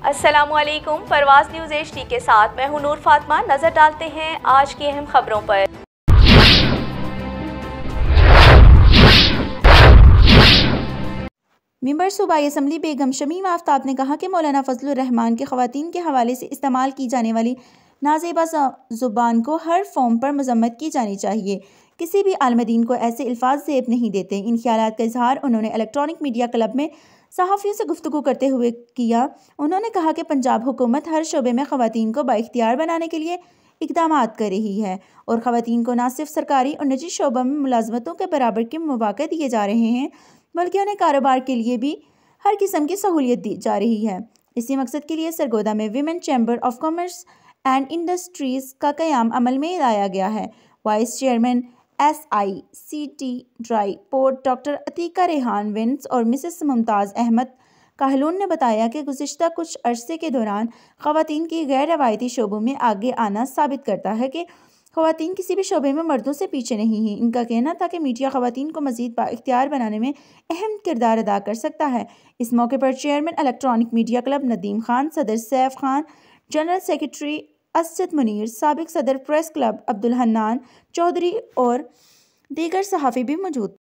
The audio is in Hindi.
अस्सलामुअलैकुम। परवाज़ न्यूज़ HD के साथ मैं हूं नूर फातिमा। नजर डालते हैं आज की अहम खबरों पर। मेंबर सूबाई असम्बली बेगम शमीम आफ्ताब ने कहा कि मौलाना फजलुर रहमान के ख़वातीन के हवाले से इस्तेमाल की जाने वाली नाज़ेबा ज़ुबान को हर फॉर्म पर मजम्मत की जानी चाहिए। किसी भी आलमदीन को ऐसे अल्फाज ज़ेब नहीं देते। इन ख्यालात का इजहार उन्होंने इलेक्ट्रॉनिक मीडिया क्लब में सहाफ़ियों से गुफ्तगू करते हुए किया। उन्होंने कहा कि पंजाब हुकूमत हर शोबे में ख़वातीन को बाइख्तियार बनाने के लिए इक़दामात कर रही है और ख़वातीन को न सिर्फ सरकारी और निजी शोबों में मुलाजमतों के बराबर के मौक़े दिए जा रहे हैं, बल्कि उन्हें कारोबार के लिए भी हर किस्म की सहूलियत दी जा रही है। इसी मकसद के लिए सरगोदा में women chamber of commerce and industries का क़याम अमल में लाया गया है। Vice chairman SICT dry port doctor Atiqa Rehan Wains और मिसेस मुमताज़ अहमद कहलून ने बताया कि गुज़िश्ता कुछ अरसे के दौरान ख़वातीन की गैर रवायती शोबों में आगे आना साबित करता है कि ख़वातीन किसी भी शोबे में मर्दों से पीछे नहीं हैं। इनका कहना था कि मीडिया ख़वातीन को मज़ीद बाइख्तियार बनाने में अहम किरदार अदा कर सकता है। इस मौके पर chairman electronic media club Nadeem Khan, सदर सैफ खान, जनरल सेक्रेटरी असद मुनीर, साबिक सदर प्रेस क्लब अब्दुल हन्नान चौधरी और दीगर सहाफ़ी भी मौजूद।